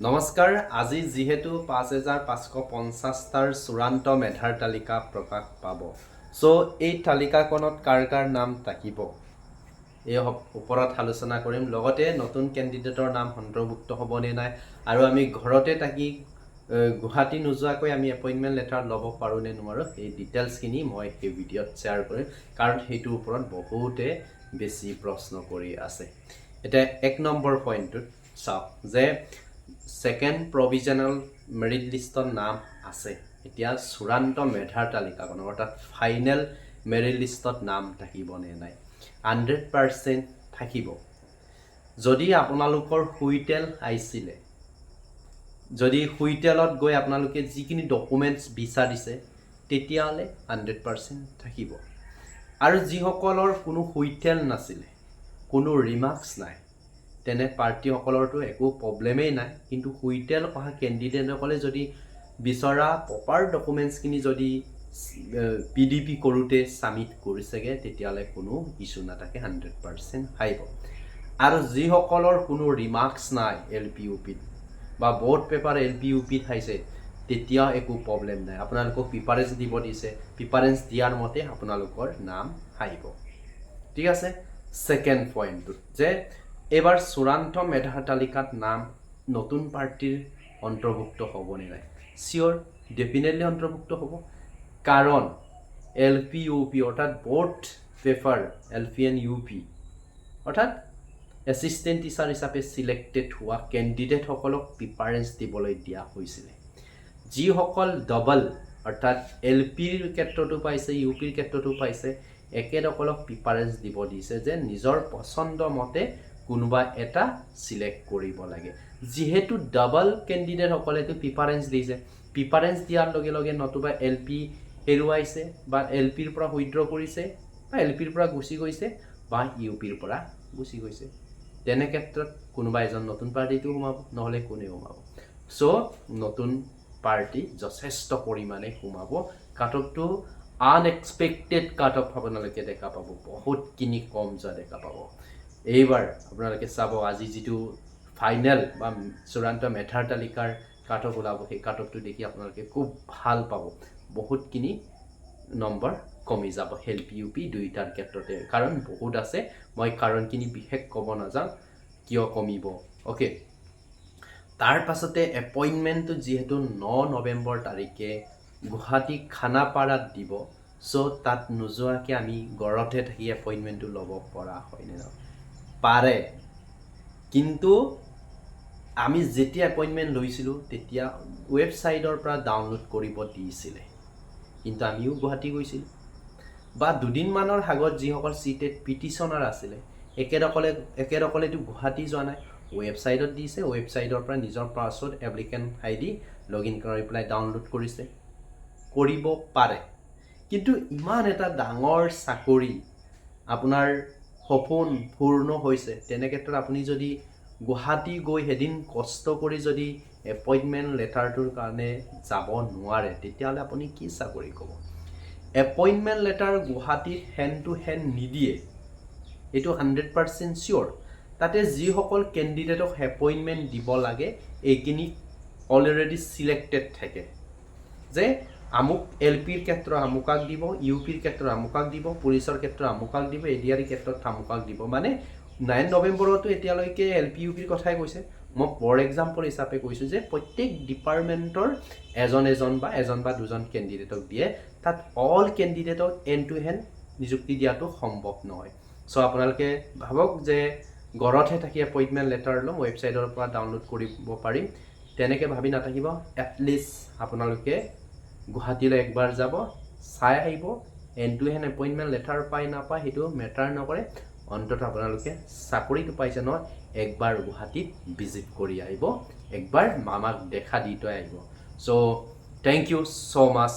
নমস্কাৰ আজি যেহেতু 5550টাৰ চূড়ান্ত মেধাৰ তালিকা প্ৰকাশ পাব সো এই তালিকাখনত কাৰ কাৰ নাম থাকিব এই ওপৰত আলোচনা কৰিম লগতে নতুন ক্যান্ডিডেটৰ নাম অন্তৰ্ভুক্ত হ'ব নে নাই আৰু আমি ঘৰতে থাকি গুৱাহাটী নোযোৱাকৈ আমি এপইন্টমেন্ট লেটাৰ ল'ব পাৰো নে নোৱাৰো এই ডিটেইলছ খিনি মই এই ভিডিঅ'ত শ্বেয়াৰ কৰিম কাৰণ হেইটোৰ ওপৰত বহুতে বেছি প্ৰশ্ন কৰি আছে এটা এক নম্বৰ পইণ্টত চাওক যে সেকেন্ড provisional merit listৰ নাম আছে এতিয়া চূড়ান্ত মেধাৰ তালিকাখন অৰ্থাৎ ফাইনেল মেৰিট লিষ্টত নাম থাকিব নে নাই 100% থাকিব যদি আপোনালোকৰ হুইটেল আইছিলে যদি হুইটেলত গৈ আপোনালোকে যিখিনি ডকুমেন্টছ বিচাৰিছে তেতিয়ালে 100% থাকিব আৰু যিসকলৰ কোনো হুইটেল নাছিলে কোনো ৰিমাৰ্কস নাই তেনে পাৰ্টি সকলৰটো একো প্ৰবলেমেই নাই কিন্তু হুইটেল অহা ক্যান্ডিডেটসকলে যদি বিচৰা প্ৰপাৰ ডকুমেন্টছ কিনি যদি পিডিপি কৰোতে সাবমিট কৰিছেগে তেতিয়ালে কোনো ইস্যু নাথাকে 100% হাইব আৰু যিসকলৰ কোনো ৰিমাৰ্কস নাই এলপিইউপি বা বোৰ্ড পেপাৰ এলপিইউপি থাইছে তেতিয়া একো প্ৰবলেম নাই আপোনালোকক প্ৰিফাৰেন্স দিব দিছে প্ৰিফাৰেন্স দিয়াৰ মতে আপোনালোকৰ নাম হাইব ঠিক আছে সেকেন্ড পইণ্ট যে এবাৰ চূড়ান্ত মেধাৰ তালিকাত নাম নতুন পাৰ্টিৰ অন্তৰ্ভুক্ত হ'ব নে নাই সিওৰ ডেফিনেটলি অন্তৰ্ভুক্ত হ'ব কাৰণ এলপিইউপি অৰ্থাৎ বোৰ্ড পেপাৰ এলপিএনইউপি অৰ্থাৎ এসিস্টেন্ট টিচাৰ হিচাপে সিলেক্টেড হোৱা ক্যান্ডিডেট সকলক প্ৰিফাৰেন্স দিবলৈ দিয়া হৈছিল যিসকল ডাবল অৰ্থাৎ এলপিৰ ক্ষেত্ৰতো পাইছে ইউপিৰ ক্ষেত্ৰতো পাইছে একেসকলক প্ৰিফাৰেন্স দিব দিছে যে নিজৰ পছন্দ মতে কোনোবা এটা সিলেক্ট কৰিব লাগে যেহেতু ডাবল ক্যান্ডিডেট সকলেটো প্ৰিফাৰেন্স দিছে প্ৰিফাৰেন্স দিয়াৰ লগে লগে নতুবা এলপি হেৰুৱাইছে বা এলপিৰ পৰা উইথড্ৰ কৰিছে বা এলপিৰ পৰা গুচি গৈছে বা ইউপিৰ পৰা গুচি গৈছে তেনে ক্ষেত্ৰত কোনোবা এজন নতুন পাৰ্টিটো সোমাব নহলে কোনেও সোমাব সো নতুন পাৰ্টি যথেষ্ট পৰিমাণে সোমাব কাটঅফটো আনএক্সপেক্টেড কাটঅফ আপোনালোকে দেখা পাব বহুত কিনি কম যোৱা দেখা পাব এইবাৰ আপোনালোকে চাব আজি যেটো ফাইনেল বা চূড়ান্ত মেধাৰ তালিকাৰ কাটঅফ ওলাব সেই কাটঅফটো দেখি আপোনালোকে খুব ভাল পাব বহুত কিনি নম্বৰ কমি যাব এলপিইউপি দুইটাৰ ক্ষেত্ৰতে কাৰণ বহুত আছে মই কাৰণখিনি বিশেষ ক'ব নাযাওঁ কিয় কমিব ওকে তাৰ পাছতে এপইন্টমেন্টটো যেহেতু 9 নৱেম্বৰ তাৰিখে গুৱাহাটী খানাপাৰাত দিব সো তাত নোযোৱাকে আমি ঘৰতে থাকি এপইন্টমেন্টটো ল'ব পৰা হয় নে পাৰে কিন্তু আমি যেতিয়া এপইন্টমেন্ট লৈছিলো তেতিয়া ওয়েবসাইটৰ পৰা ডাউনলোড কৰিব দিছিলে কিন্তু আমিও গুৱাহাটী গৈছিল বা দুদিন মানৰ আগত যিসকল সিটেড পিটিশনাৰ আছিল একেদকলেটো গুৱাহাটী যোৱা নাই ওয়েবসাইটত দিছে ওয়েবসাইটৰ পৰা নিজৰ পাছৱৰ্ড এপ্লিকেন্ট আইডি লগইন কৰি পেলাই ডাউনলোড কৰিছে কৰিব পাৰে কিন্তু ইমান এটা ডাঙৰ চাকৰি আপোনাৰ সপোন পূৰ্ণ হৈছে তেনে ক্ষেত্ৰত আপুনি যদি গুৱাহাটী গৈ হেদিন কষ্ট কৰি যদি এপইন্টমেন্ট লেটাৰটোৰ কাৰণে যাব নোৱাৰে তেতিয়ালে আপুনি কি চাকৰি কৰিব appointment letter Guwahati hand to hand নিদিয়ে এটো 100% সিওৰ তাতে যিসকল ক্যান্ডিডেটক এপইন্টমেন্ট দিব লাগে এইখিনি অলৰেডি সিলেক্টেড থাকে যে আমুক এলপিৰ ক্ষেত্ৰত আমুকাক দিব ইউপিৰ ক্ষেত্ৰত আমুকাক দিব পুলিচৰ ক্ষেত্ৰত আমুকাক দিব এডিআৰ ক্ষেত্ৰত আমুকাক দিব মানে 9 নৱেম্বৰতো এতিয়ালৈকে এলপিইউপিৰ কথাই কৈছে মই ফৰ এক্সাম্পল হিচাপে কৈছো যে প্ৰত্যেক ডিপাৰ্টমেন্টৰ এজন বা দুজন ক্যান্ডিডেটক দিয়ে তাত অল ক্যান্ডিডেটক এন্ড টু হেণ্ড নিযুক্তি দিয়াটো সম্ভৱ নহয় সো আপোনালোকে ভাবক যে ঘৰতে থাকি এপইন্টমেন্ট লেটাৰ লম ওয়েবসাইটৰ পৰা ডাউনলোড কৰিব পাৰিম তেনেকে ভাবি নাথাকিব এটলিষ্ট আপোনালোকে গুৱাহাটীলৈ একবাৰ যাব চাই আহিব hand to hand appointment letter পাই নাপায় হেতু মেটাৰ নকৰে অন্তত আপোনালোকে চাকৰিটো পাইছে নহয় একবাৰ গুৱাহাটীত ভিজিট কৰি আহিব একবাৰ মামাক দেখা দি থৈ আহিব সো থ্যাংক ইউ সো মাচ